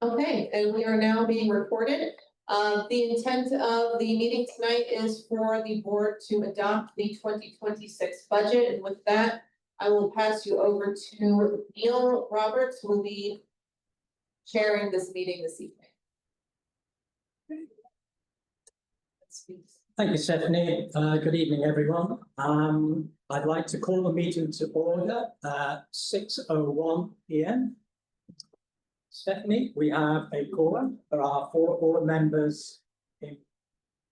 Okay, and we are now being recorded. The intent of the meeting tonight is for the board to adopt the 2026 budget. And with that, I will pass you over to Neil Roberts, who will be chairing this meeting this evening. Thank you, Stephanie. Good evening, everyone. I'd like to call the meeting to order at 6:01 p.m. Stephanie, we have a quorum. There are 4 board members in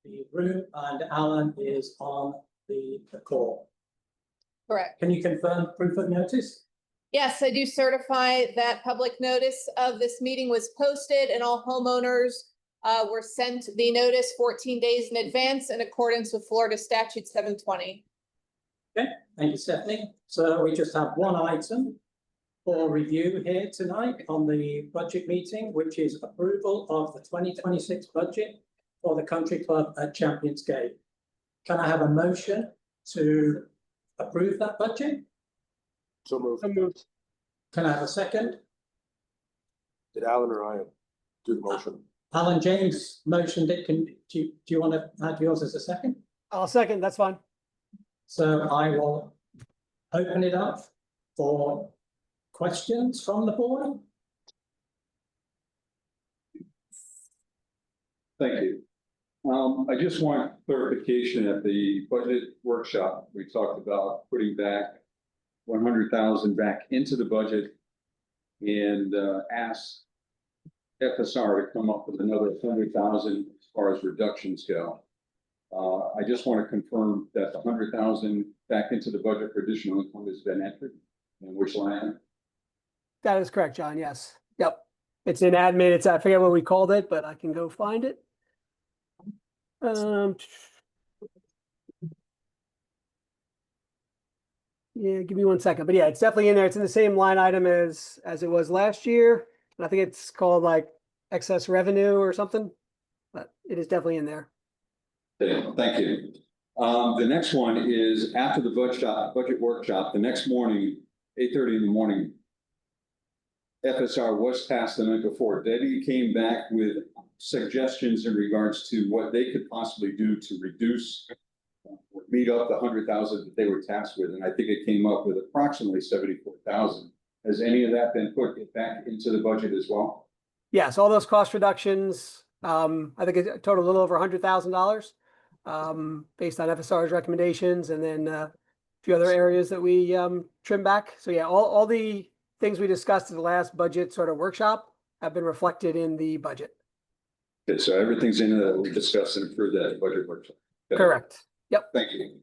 the room, and Alan is on the call. Correct. Can you confirm proof of notice? Yes, I do certify that public notice of this meeting was posted and all homeowners were sent the notice 14 days in advance in accordance with Florida Statute 720. Okay, thank you, Stephanie. So we just have one item for review here tonight on the budget meeting, which is approval of the 2026 budget for the country club at Champions Gate. Can I have a motion to approve that budget? So moved. Can I have a second? Did Alan or I do the motion? Alan James motioned it. Do you want to add yours as a second? I'll second, that's fine. So I will open it up for questions from the board. Thank you. I just want clarification at the budget workshop. We talked about putting back 100,000 back into the budget and ask FSR to come up with another 100,000 as far as reductions go. I just want to confirm that the 100,000 back into the budget for additional income has been entered, and which line? That is correct, John, yes. Yep. It's in admin, I forget what we called it, but I can go find it. Yeah, give me 1 second, but yeah, it's definitely in there. It's in the same line item as it was last year. And I think it's called like excess revenue or something, but it is definitely in there. Thank you. The next one is after the budget workshop, the next morning, 8:30 in the morning, FSR was tasked the night before. Debbie came back with suggestions in regards to what they could possibly do to reduce, meet up the 100,000 that they were tasked with. And I think it came up with approximately 74,000. Has any of that been put back into the budget as well? Yes, all those cost reductions, I think it totaled a little over $100,000 based on FSR's recommendations, and then a few other areas that we trimmed back. So yeah, all the things we discussed in the last budget sort of workshop have been reflected in the budget. Okay, so everything's in that we discussed and through that budget workshop. Okay. Correct. Yep. Thank you.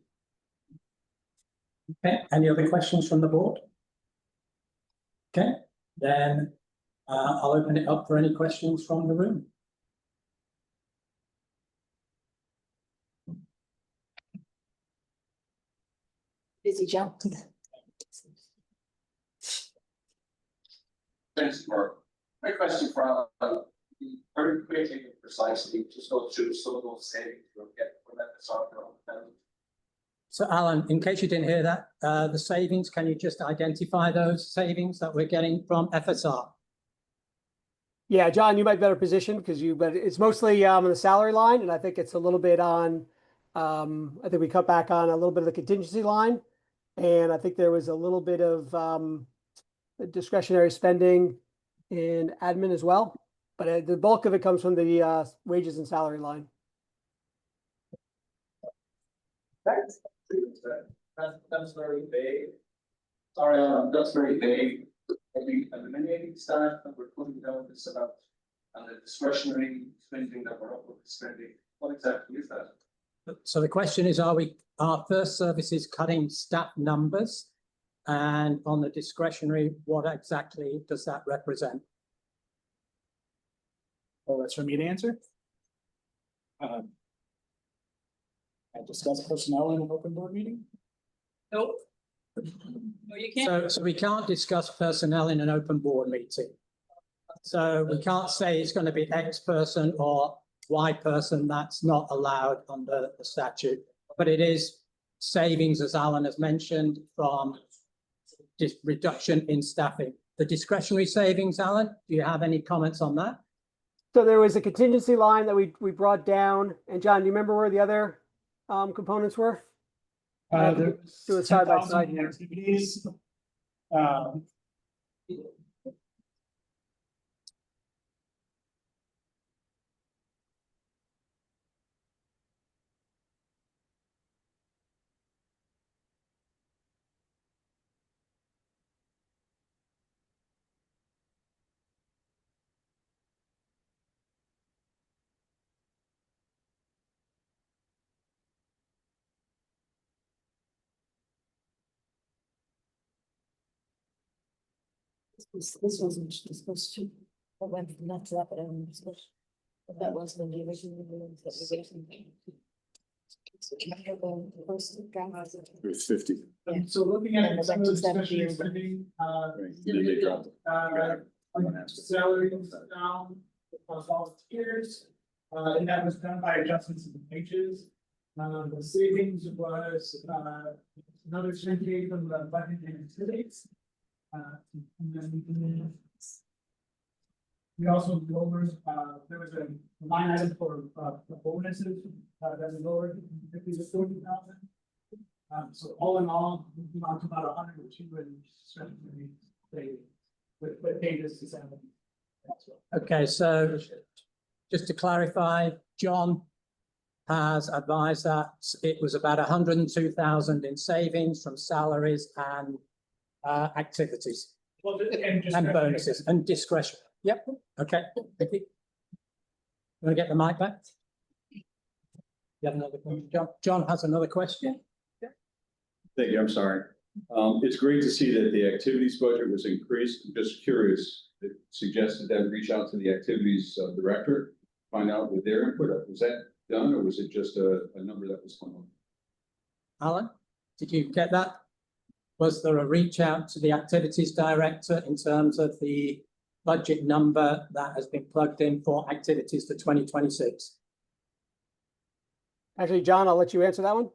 Okay, any other questions from the board? Okay, then I'll open it up for any questions from the room. Busy Joe. Thanks, Mark. My question for very quickly and precisely, just go through some of those savings we'll get from that. So Alan, in case you didn't hear that, the savings, can you just identify those savings that we're getting from FSR? Yeah, John, you might be better positioned because but it's mostly on the salary line, and I think it's a little bit on, I think we cut back on a little bit of the contingency line, and I think there was a little bit of discretionary spending in admin as well, but the bulk of it comes from the wages and salary line. That's very vague. Sorry, that's very vague. The eliminating staff that we're putting down this about and the discretionary spending that we're up with spending. What exactly is that? So the question is, are First Services cutting staff numbers? And on the discretionary, what exactly does that represent? Well, that's for me to answer. I discuss personnel in an open board meeting. Nope. No, you can't. So we can't discuss personnel in an open board meeting. So we can't say it's going to be X person or Y person. That's not allowed under the statute. But it is savings, as Alan has mentioned, from just reduction in staffing. the discretionary savings, Alan, do you have any comments on that? So there was a contingency line that we brought down, and John, do you remember where the other components were? There Do a was side by 10,000 side here. activities. This wasn't supposed to, I went from that to that, but I didn't discuss. But that was when the original ones that we were. The first draft. It was 50. So looking at And some of the the rest is discretionary that spending, Then they dropped it. salary was down across volunteers. And that was done by adjustments in the pages. The savings was, another change from the budget and activities. And then we also lowered, there was a line item for bonuses, that was lowered, 50 to 40,000. So all in all, we came out to about 102 in discretionary savings, with pages to 70. Okay, so just to clarify, John has advised that it was about 102,000 in savings from salaries and activities Well, and bonuses and discretion. Yep, okay, thank you. Want to get the mic back? You have another question? John has another question. Thank you, I'm sorry. It's great to see that the activities budget was increased. I'm just curious, it suggested that reach out to the activities director, find out what their input, was that done, or was it just a number that was come up? Alan, did you get that? Was there a reach out to the activities director in terms of the budget number that has been plugged in for activities for 2026? Actually, John, I'll let you answer that one.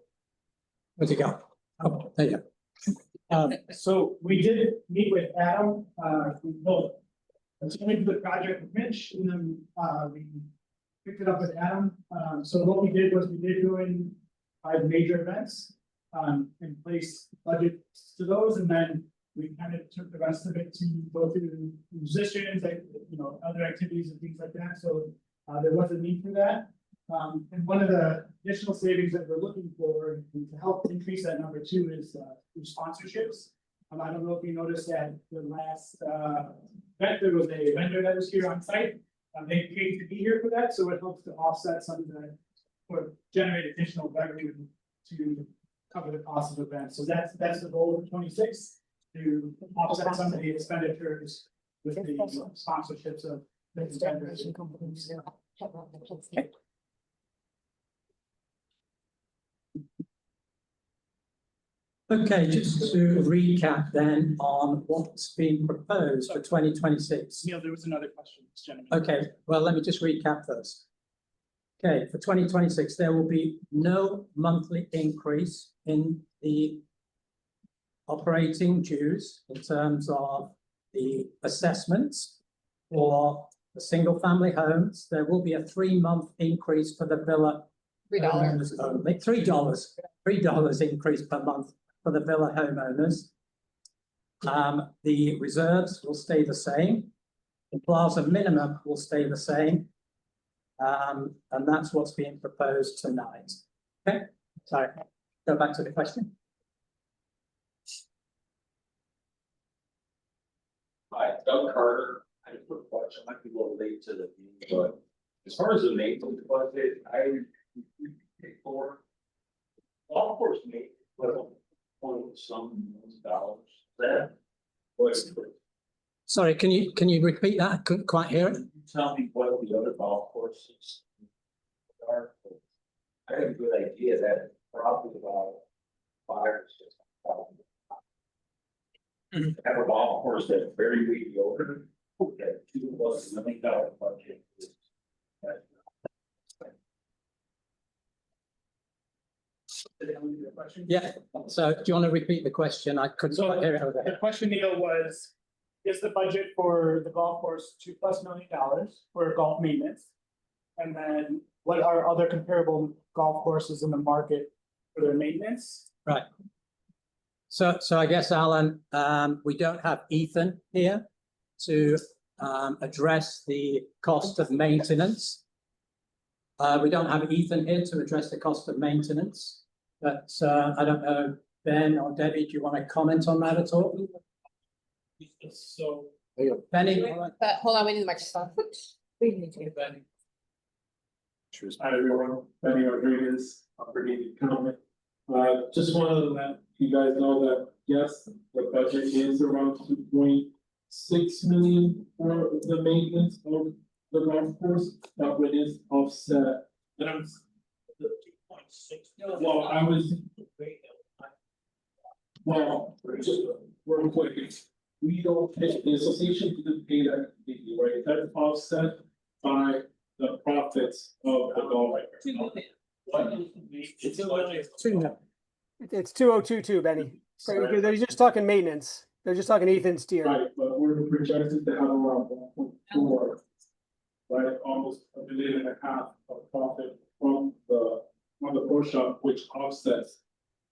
Where'd you go? Oh, there you go. So we did meet with Adam, we both. Continued the project with Mitch, and then we picked it up with Adam. So what we did was we did go in 5 major events. And place budgets to those, and then we kind of took the rest of it to go through musicians, like, you know, other activities and things like that, so there was a need for that. And one of the additional savings that we're looking for and to help increase that number too is through sponsorships. I don't know if you noticed that the last event, there was a vendor that was here on site. They paid to be here for that, so it helps to offset some of the, or generate additional revenue to cover the cost of events. So that's the goal of 26, to offset some of the expenditures with the sponsorships of the vendors. Companies. Okay, just to recap then on what's been proposed for 2026. Neil, there was another question, gentlemen. Okay, well, let me just recap first. Okay, for 2026, there will be no monthly increase in the operating dues in terms of the assessments for the single family homes. There will be a 3-month increase for the villa. $3. homeowners only, $3 increase per month for the villa homeowners. The reserves will stay the same. The plaza minimum will stay the same. And that's what's being proposed tonight. Okay, sorry, go back to the question. Hi, Doug Carter. I have a quick question. I might be a little late to the meeting, but as far as the maintenance budget, I paid for golf course maintenance, but on some dollars. That was. Sorry, can you repeat that? I couldn't quite hear it. Tell me what the other golf courses are. I have a good idea that probably about 5 or 6 thousand. Have a golf course that's very mediocre, that $2 million budget. Yeah, so do you want to repeat the question? I couldn't So quite hear it over the here. question, Neil, was is the budget for the golf course $2+ million for golf maintenance? And then what are other comparable golf courses in the market for their maintenance? Right. So I guess, Alan, we don't have Ethan here to address the cost of maintenance. We don't have Ethan here to address the cost of maintenance, but I don't know, Ben or Debbie, do you want to comment on that at all? So. Benny? But hold on, we need the microphone. We need to. Hi, everyone. Benny Rodriguez, operating comment. Just wanted to let you guys know that, yes, the budget is around 2.6 million for the maintenance of the golf course, but it is offset. Well, I was. Well, just real quick, we don't pay, the association didn't pay that completely, right? That's offset by the profits of the golf. It's 2022, Benny. So they're just talking maintenance. They're just talking Ethan's tier. Right, but we're projected to have around 1.4, right, almost $1.5 million of profit from the pro shop, which offsets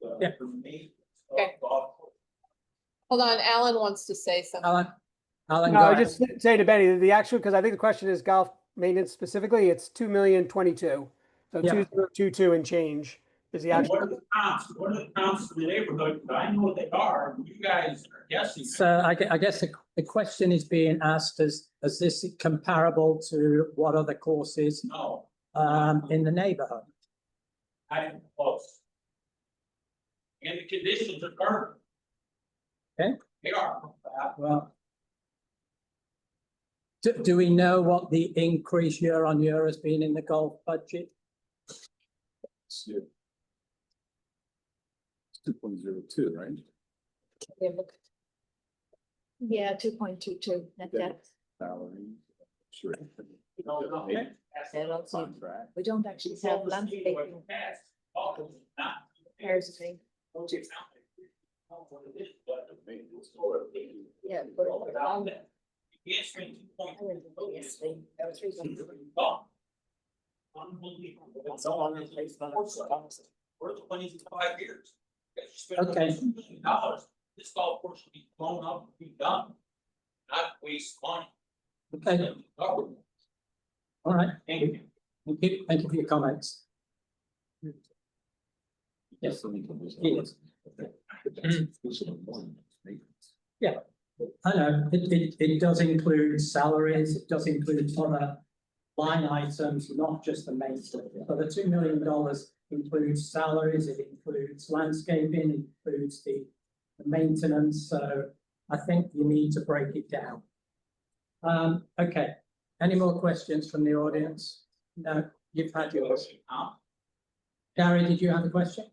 the. Yeah. the maintenance of Okay. golf course. Hold on, Alan wants to say something. Alan, No, go I ahead. just say to Benny, the actual, because I think the question is golf maintenance specifically, it's 2,022,000. So Yeah. 2022 and change is the actual. What are the comps? What are the comps for the neighborhood? I know what they are. You guys are guessing. So I guess the question is being asked is this comparable to what other courses No, in the neighborhood? I am close. And the conditions are current. Okay. They are. Well, do we know what the increase year on year has been in the golf budget? 2.02, right? Yeah, 2.22 net debt. Salary. Sure. No, no. Okay. I don't see- Contract. We don't actually have landscaping comparison. Yeah, but You can't spend 2.2 I wouldn't think it's the- that was reason. Unbelievable. It's all on the place, but it's- We're the 25 years. You spend Okay. $2 million. This golf course should be blown up and be done. Not waste money. Okay, all right. Thank you. Thank you for your comments. Yes. Yes. Yeah, I know, it does include salaries, it does include other line items, not just the maintenance. But the $2 million includes salaries, it includes landscaping, it includes the maintenance, so I think you need to break it down. Okay, any more questions from the audience? No, you've had yours. Gary, did you have a question?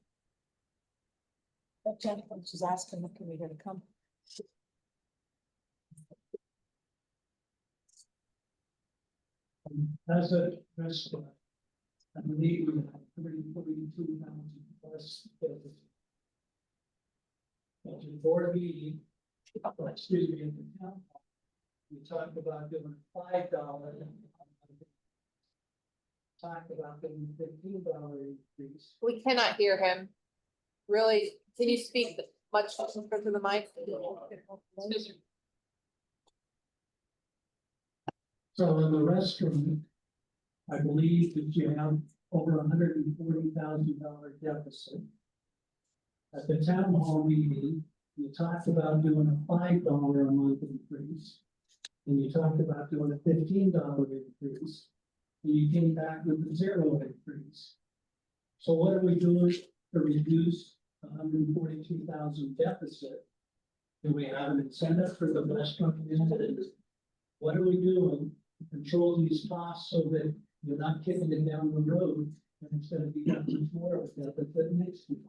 That gentleman was asking if we were gonna come. As a restaurant, I believe we have 142,000 plus. At the board meeting, excuse me, in the town hall, we talked about doing $5. Talked about doing $15 increase. We cannot hear him. Really, can you speak much closer to the mic? So in the restaurant, I believe that you have over $140,000 deficit. At the town hall meeting, you talked about doing a $5 a month increase. And you talked about doing a $15 increase. And you came back with a 0 increase. So what are we doing to reduce $142,000 deficit? Do we have an incentive for the restaurant community? What are we doing to control these costs so that you're not kicking it down the road and it's gonna become more of a deficit next year?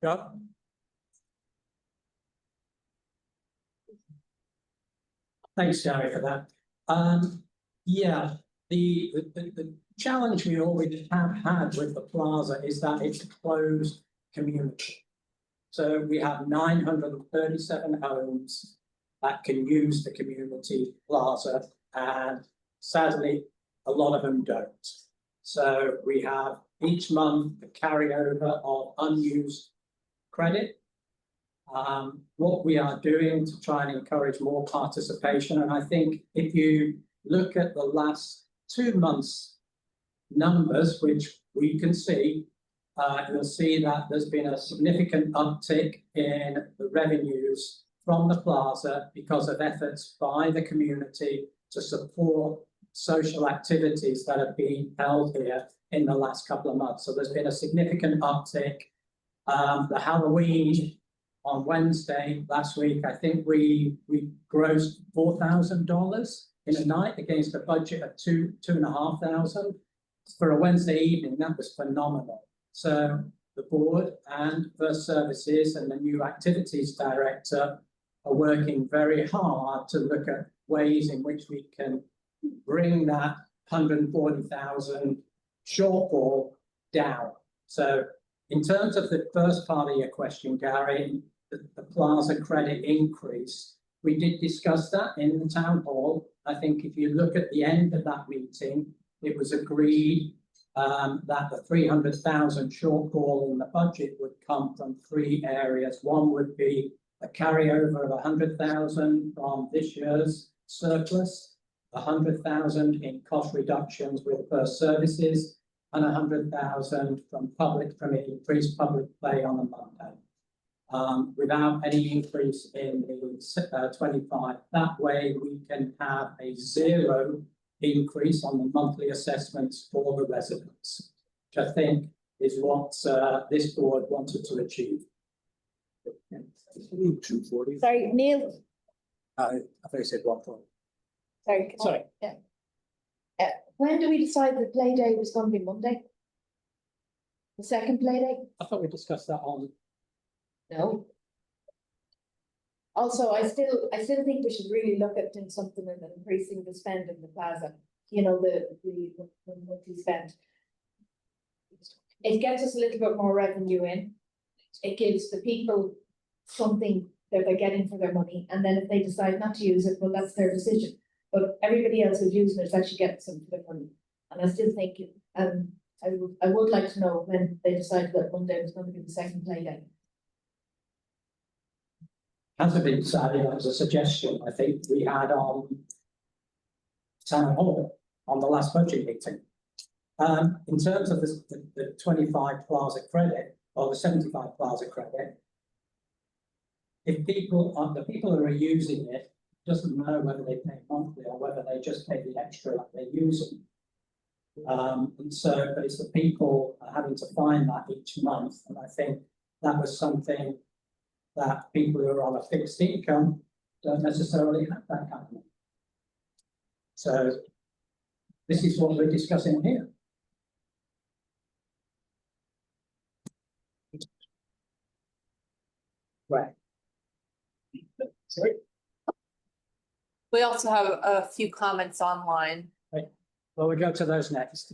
John? Thanks, Gary, for that. Yeah, the challenge we always have had with the plaza is that it's a closed community. So we have 937 homes that can use the community plaza, and sadly, a lot of them don't. So we have each month a carryover of unused credit. What we are doing to try and encourage more participation, and I think if you look at the last 2 months' numbers, which we can see, you'll see that there's been a significant uptick in the revenues from the plaza because of efforts by the community to support social activities that have been held here in the last couple of months. So there's been a significant uptick. The Halloween on Wednesday last week, I think we grossed $4,000 in a night against a budget of two and a half thousand. For a Wednesday evening, that was phenomenal. So the board and First Services and the new activities director are working very hard to look at ways in which we can bring that 140,000 shortfall down. So in terms of the first part of your question, Gary, the plaza credit increase, we did discuss that in the town hall. I think if you look at the end of that meeting, it was agreed that the 300,000 shortfall in the budget would come from 3 areas. One would be a carryover of 100,000 from this year's surplus, 100,000 in cost reductions with First Services, and 100,000 from increased public play on the Monday. Without any increase in the 25. That way we can have a 0 increase on the monthly assessments for the residents, which I think is what this board wanted to achieve. 240. Sorry, Neil, I think I said 140. sorry. Sorry. When do we decide the play day was gonna be Monday? The second play day? I thought we discussed that on. No. Also, I still think we should really look at doing something and increasing the spend in the plaza, you know, the monthly spend. It gets us a little bit more revenue in. It gives the people something that they're getting for their money, and then if they decide not to use it, well, that's their decision. But everybody else who's using it is actually getting something for their money. And I still think, I would like to know when they decided that Monday was going to be the second play day. Hasn't been decided, that was a suggestion I think we had on town hall on the last budget meeting. In terms of the 25 plaza credit or the 75 plaza credit, if the people who are using it doesn't know whether they pay monthly or whether they just pay the extra that they're using. And so, but it's the people having to find that each month, and I think that was something that people who are on a fixed income don't necessarily have that kind of money. So this is what we're discussing here. Right. Sorry. We also have a few comments online. Well, we go to those next.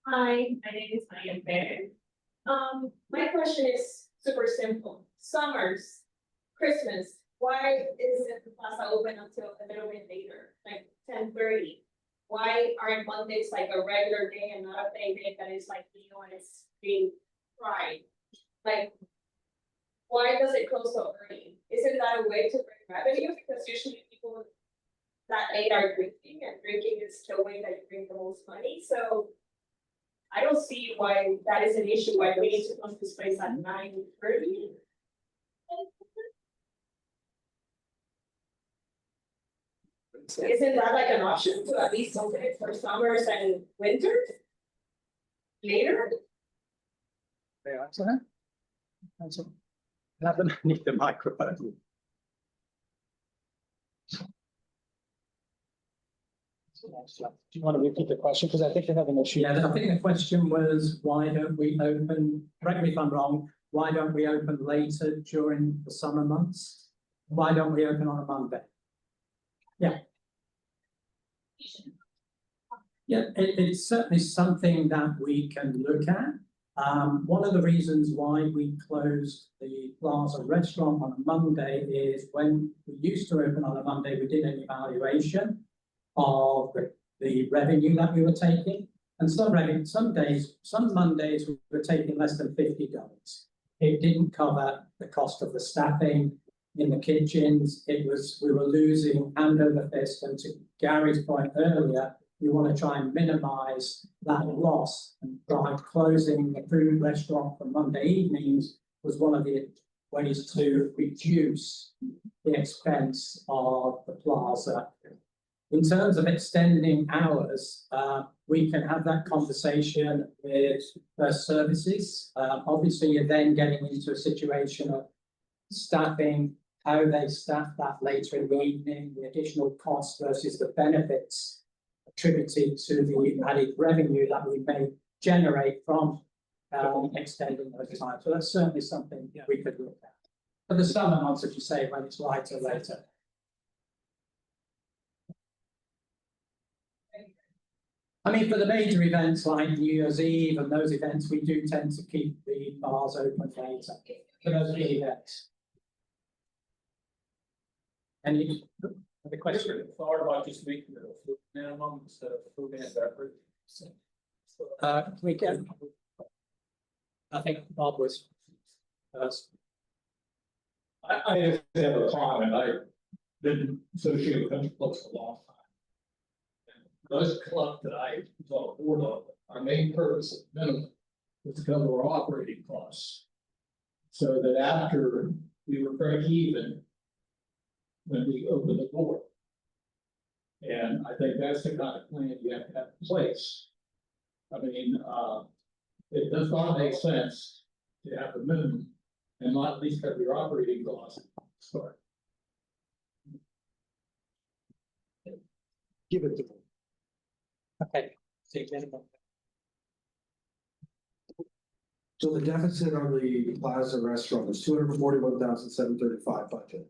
Hi, my name is Maya Bear. My question is super simple. Summers, Christmas, why isn't the plaza open until a little bit later, like 10:30? Why aren't Mondays like a regular day and not a payday that is like, you know, and it's being fried? Like, why does it close so early? Isn't that a way to bring revenue? Because usually people that late are drinking, and drinking is the way that you bring the most money. So I don't see why that is an issue, why we need to close this place at 9:30. Isn't that like an option to at least open it for summers and winters? Later? May I answer that? Answer. Have them need the microphone. Do you want to repeat the question? Because I think they have an issue. Yeah, I think the question was, why don't we open, correct me if I'm wrong, why don't we open later during the summer months? Why don't we open on a Monday? Yeah. Yeah, it's certainly something that we can look at. One of the reasons why we closed the Plaza restaurant on a Monday is when we used to open on a Monday, we did an evaluation of the revenue that we were taking. And some days, some Mondays, we were taking less than $50. It didn't cover the cost of the staffing in the kitchens. We were losing hand over fist. And to Gary's point earlier, you want to try and minimize that loss, and by closing the food restaurant for Monday evenings was one of the ways to reduce the expense of the Plaza. In terms of extending hours, we can have that conversation with First Services. Obviously, you're then getting into a situation of staffing, how they staff that later in the evening, the additional costs versus the benefits attributed to the added revenue that we may generate from extending those times. So that's certainly something we could look at. For the summer months, as you say, when it's lighter later. I mean, for the major events like New Year's Eve and those events, we do tend to keep the bars open later for those big events. Any other questions? Thought about just making it a food minimum instead of food and beverage. We can. I think Bob was first. I just have a comment. I've been associated with country clubs for a long time. Most clubs that I was on board of, our main purpose of minimum was to cover our operating costs. So that after we were break even, when we opened the door. And I think that's the kind of plan you have to have in place. I mean, it does not make sense to have the minimum and not at least cover your operating costs. Sorry. Give it to them. Okay. See you later. So the deficit on the Plaza restaurant was 241,735 budget.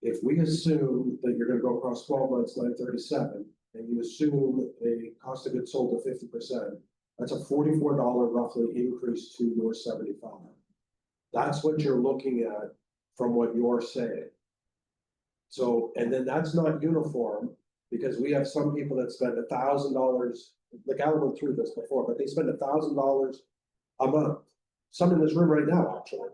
If we assume that you're gonna go across 12 months, 937, and you assume a cost of goods sold of 50%, that's a $44 roughly increase to your 75. That's what you're looking at from what you're saying. So, and then that's not uniform, because we have some people that spend $1,000, like Alan went through this before, but they spend $1,000 a month. Some in this room right now, actually.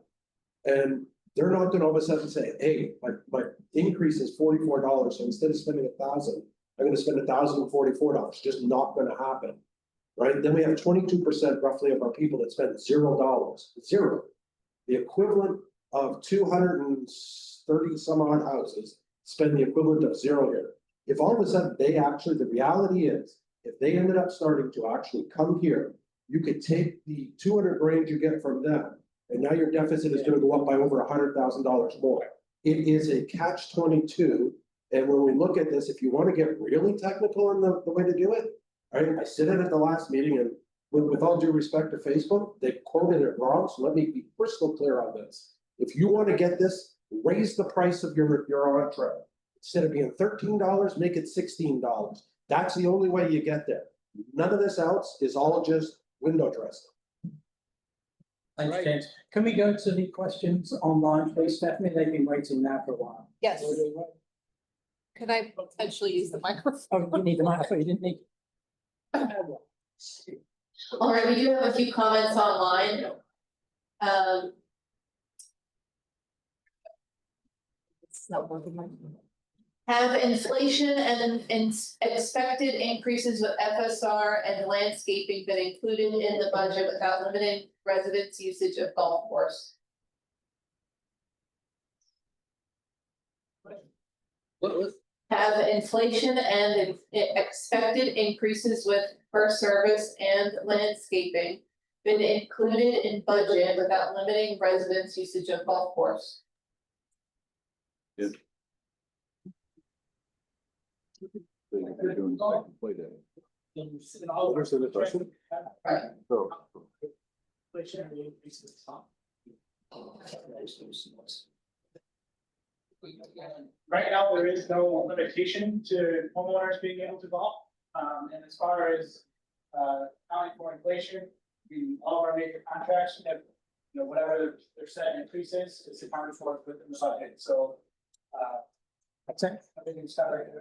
And they're not gonna all of a sudden say, hey, my increase is $44, so instead of spending 1,000, I'm gonna spend $1,044, just not gonna happen. Right, then we have 22% roughly of our people that spend $0, zero. The equivalent of 230 some odd houses spend the equivalent of zero here. If all of a sudden they actually, the reality is, if they ended up starting to actually come here, you could take the 200 grand you get from them, and now your deficit is gonna go up by over $100,000 more. It is a catch-22, and when we look at this, if you wanna get really technical in the way to do it, I said it at the last meeting, and with all due respect to Facebook, they quoted it wrong, so let me be crystal clear on this. If you wanna get this, raise the price of your entree. Instead of being $13, make it $16. That's the only way you get there. None of this else is all just window dressing. Thanks, James. Can we go to the questions online, please, Stephanie? They've been waiting now for a while. Yes. Could I potentially use the microphone? Oh, you need the microphone, you didn't need. All right, we do have a few comments online. It's not working. Have inflation and expected increases with FSR and landscaping been included in the budget without limiting residents' usage of golf course? Have inflation and expected increases with First Service and landscaping been included in budget without limiting residents' usage of golf course? Yes. They're doing second play day. Understand the question? Right. So, Right now, there is no limitation to homeowners being able to golf. And as far as accounting for inflation, in all of our major contracts, we have, you know, whatever their set increase is accounted for within the budget, so. That's it. Everything's covered.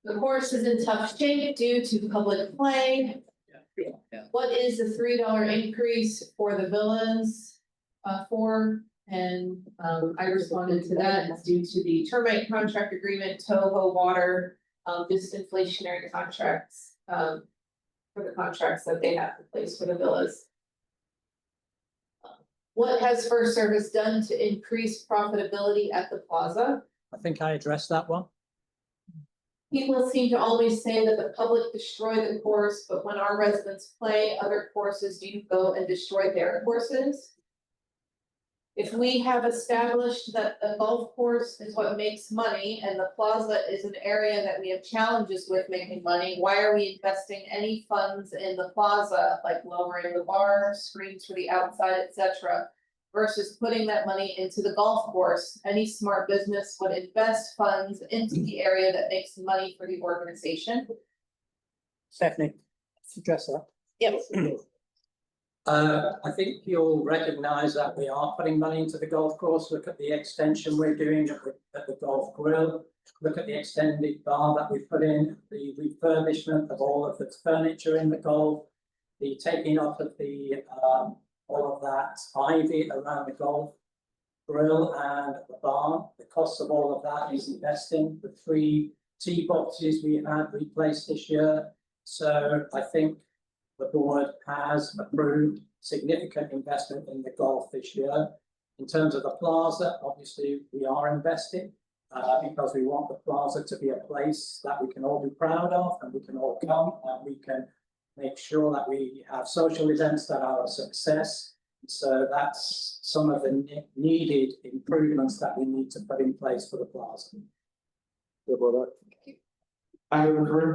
The course is in tough shape due to public play. What is the $3 increase for the villas, for? And, I responded to that, it's due to the termite contract agreement, Toho Water, disinflationary contracts, for the contracts that they have in place for the villas. What has First Service done to increase profitability at the plaza? I think I addressed that one. People seem to always say that the public destroy the course, but when our residents play other courses, do you go and destroy their courses? If we have established that the golf course is what makes money and the plaza is an area that we have challenges with making money, why are we investing any funds in the plaza, like lowering the bar, screens for the outside, etc., versus putting that money into the golf course? Any smart business would invest funds into the area that makes money for the organization. Stephanie, let's address that. Yep. I think you'll recognise that we are putting money into the golf course. Look at the extension we're doing at the golf grill. Look at the extended bar that we've put in, the refurbishment of all of the furniture in the golf, the taking off of the all of that ivy around the golf grill and the bar. The cost of all of that is investing. The 3 tee boxes we had replaced this year. So I think the board has approved significant investment in the golf this year. In terms of the plaza, obviously we are investing because we want the plaza to be a place that we can all be proud of and we can all come and we can make sure that we have social events that are a success. So that's some of the needed improvements that we need to put in place for the plaza. Correct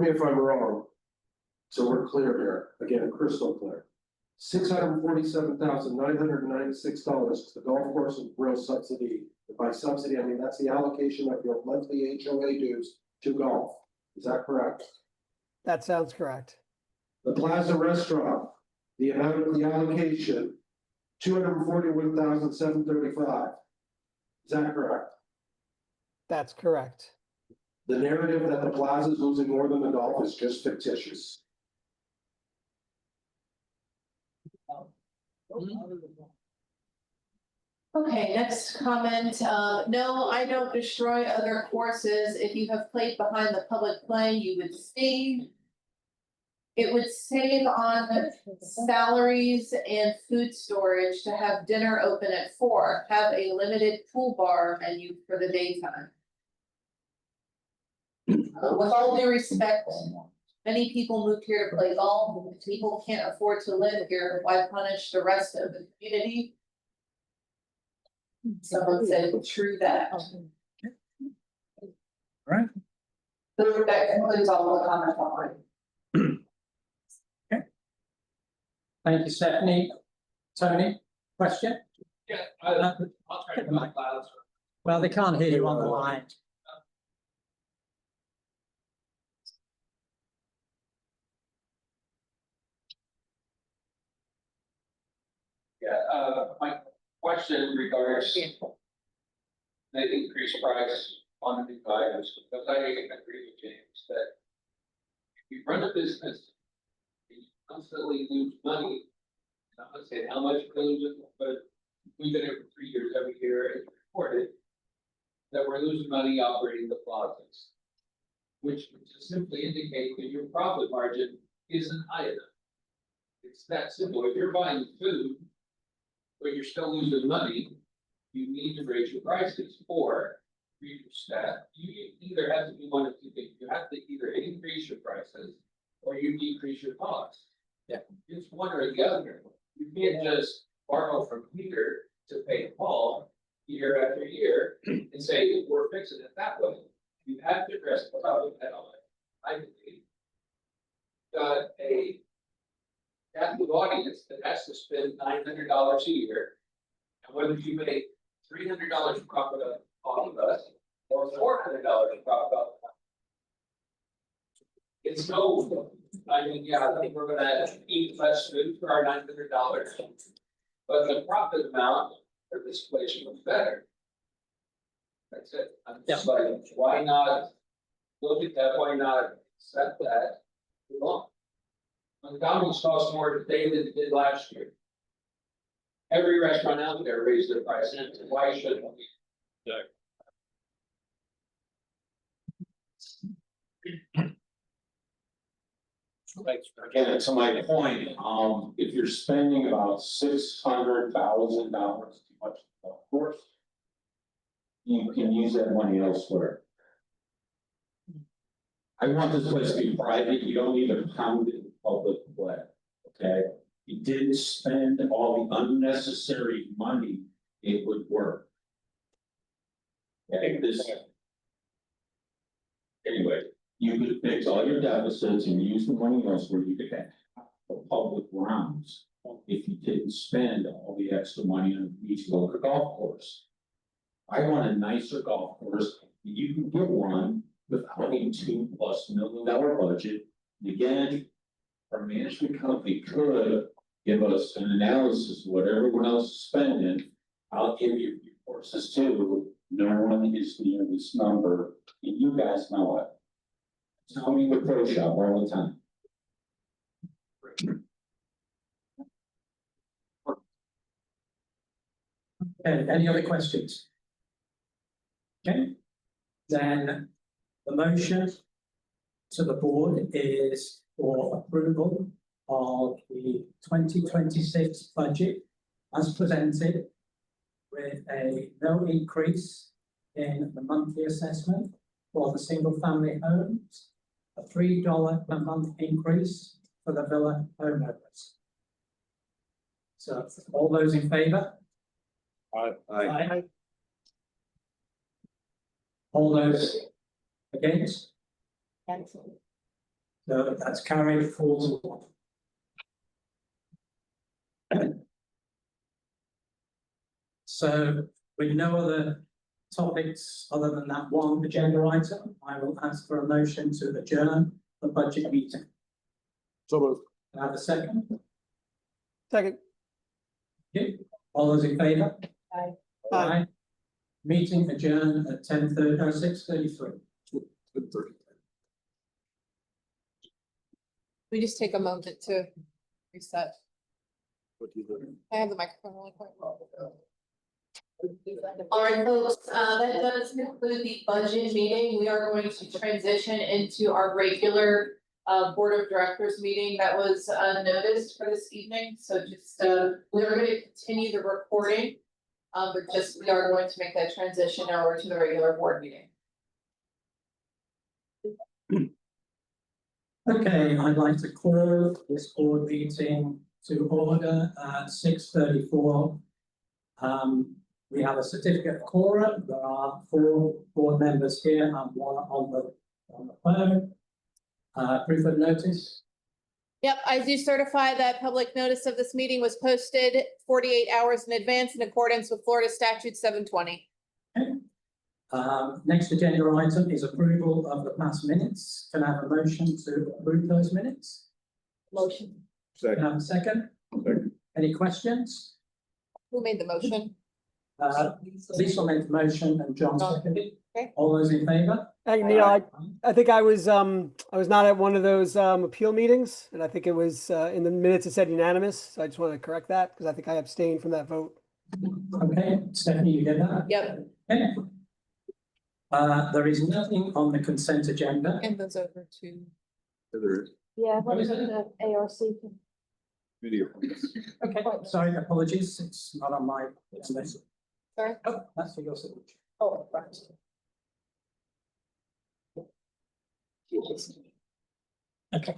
me if I'm wrong. So we're clear here, again, crystal clear. $647,996 is the golf course and grill subsidy. And by subsidy, I mean that's the allocation of your monthly HOA dues to golf. Is that correct? That sounds correct. The Plaza Restaurant, the amount of the allocation, $241,735. Is that correct? That's correct. The narrative that the plaza is losing more than the golf is just fictitious. Okay, next comment, no, I don't destroy other courses. If you have played behind the public play, you would save. It would save on salaries and food storage to have dinner open at 4, have a limited pool bar menu for the daytime. With all due respect, many people moved here to play golf. If people can't afford to live here, why punish the rest of the community? Someone said, true that. Right. So that concludes all the comments on it. Thank you, Stephanie. Tony, question? Yeah, I'll try to my clouds. Well, they can't hear you on the line. Yeah, my question regards the increased price on the new items, because I agree with James that if you run a business, you constantly lose money. I'm not saying how much we're losing, but we've been here for 3 years, every year, it's reported that we're losing money operating the plazas, which would just simply indicate that your profit margin isn't high enough. It's that simple. If you're buying food, but you're still losing money, you need to raise your prices or reduce that. You either have to do one of 2 things. You have to either increase your prices or you decrease your costs. Yeah, it's one or the other. You can't just borrow from Peter to pay Paul year after year and say, we're fixing it that way. You have to address the problem head on. I believe. Got a captive audience that has to spend $900 a year. And whether you make $300 profit off of us or $400 profit off of us. It's no, I mean, yeah, I think we're gonna eat less food for our $900. But the profit amount for this place was better. That's it. I'm just like, why not look at that? Why not set that? McDonald's costs more today than it did last year. Every restaurant out there raised their price, and why shouldn't we? Again, to my point, if you're spending about $600,000 too much, of course. You can use that money elsewhere. I want this place to be private, you don't need to pound it in public way, okay? If you didn't spend all the unnecessary money, it would work. Okay, anyway, you could fix all your deficits and use the money elsewhere, you could have the public grounds. If you didn't spend all the extra money on each local golf course. I want a nicer golf course, you can get one without a $2+ million budget. And again, our management company could give us an analysis of what everyone else is spending. I'll give you courses too, no one is near this number, and you guys know it. Tell me with Pro Shop all the time. Okay, any other questions? Okay, then the motion to the board is for approval of the 2026 budget as presented, with a no increase in the monthly assessment for the single family homes, a $3 per month increase for the villa homeowners. So all those in favour? Aye. All those against? Cancel. So that's carried 4-1. So with no other topics other than that one agenda item, I will ask for a motion to adjourn the budget meeting. So moved. Can I have a second? Second. Okay. All those in favour? Aye. Aye. Meeting adjourned at 6:33. We just take a moment to reset. What do you do? I have the microphone really quick. All right, folks, that does conclude the budget meeting. We are going to transition into our regular board of directors meeting that was noticed for this evening. So just we are going to continue the recording. But just we are going to make that transition over to the regular board meeting. Okay, I'd like to call this board meeting to order at 6:34. We have a certificate of quorum. There are 4 board members here and 1 on the phone. Proof of notice. Yep, I do certify that public notice of this meeting was posted 48 hours in advance in accordance with Florida Statute 720. Okay. Next agenda item is approval of the past minutes. Can I have a motion to approve those minutes? Motion. Can I have a second? Second. Any questions? Who made the motion? Lisa made the motion and John seconded. Okay. All those in favour? Hey, Neil, I think I was not at one of those appeal meetings, and I think it was in the minutes it said unanimous. So I just want to correct that because I think I abstained from that vote. Okay, Stephanie, you get that? Yep, Okay. There is nothing on the consent agenda. and those over to. There is. Yeah, what is it, the ARC? Video. Okay, sorry, apologies, it's not on my list. Sorry? Oh, that's for your signature. Oh, right. Okay.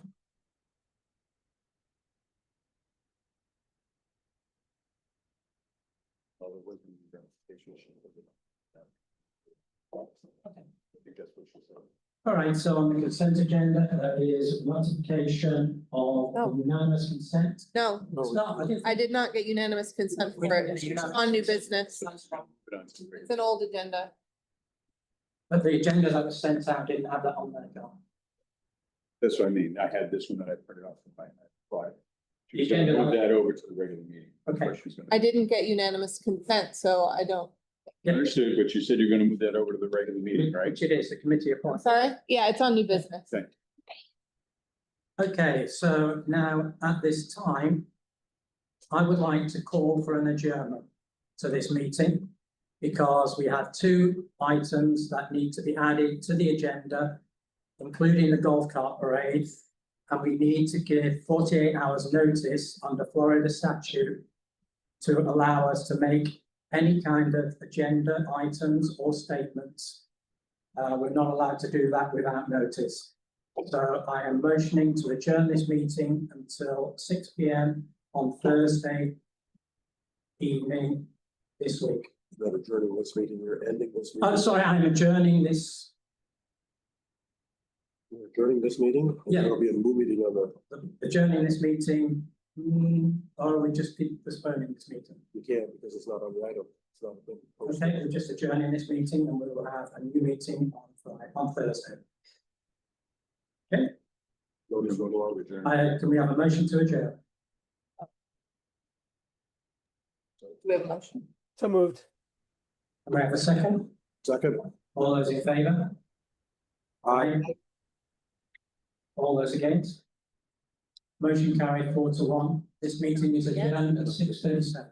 All right, so on the consent agenda, there is ratification of No. unanimous consent. No, It's not, I did not get unanimous consent for it on new business. It's an old agenda. But the agenda that was sent out didn't have that on there, John. That's what I mean. I had this one that I printed off from my file. The She's gonna agenda- move that over to the regular meeting. That's Okay. what she's gonna- I didn't get unanimous consent, so I don't. Understood, but you said you're gonna move that over to the regular meeting, right? Which it is, the committee I'm appointment. sorry? Yeah, it's on new business. Thank Okay, so now at this time, I would like to call for an adjournment to this meeting because we have two items that need to be added to the agenda, including the golf cart parade. And we need to give 48 hours notice under Florida statute to allow us to make any kind of agenda items or statements. We're not allowed to do that without notice. So I am motioning to adjourn this meeting until 6 PM on Thursday evening this week. Not adjourning this meeting, you're ending this meeting. Oh, sorry, I'm adjourning this, You're adjourning this meeting? Yeah. There'll be a new meeting on the, adjourning this meeting, or we just keep postponing this meeting? you can't because it's not on the item. It's not been posted. Okay, we're just adjourning this meeting and we will have a new meeting on Friday, on Thursday. Notice no longer adjourned. Can we have a motion to adjourn? Do we have a motion? So moved. Can we have a second? Second. All those in favour? Aye. All those against? Motion carried 4-1. This meeting is adjourned at 6:37.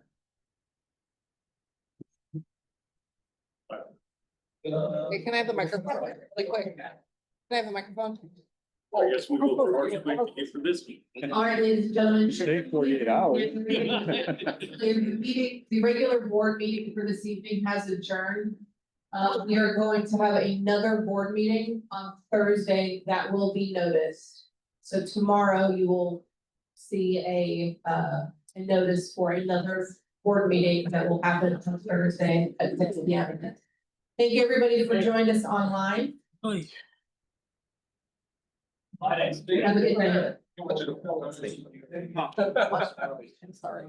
Okay, can I have the microphone really quick? Can I have the microphone? I guess we go for ours quick for this week. All right, ladies and gentlemen. Stay 48 hours. The meeting, the regular board meeting for this evening has adjourned. We are going to have another board meeting on Thursday that will be noticed. So tomorrow you will see a notice for another board meeting that will happen on Thursday at 6 PM. Thank you, everybody, for joining us online. Have a good night. I'm sorry.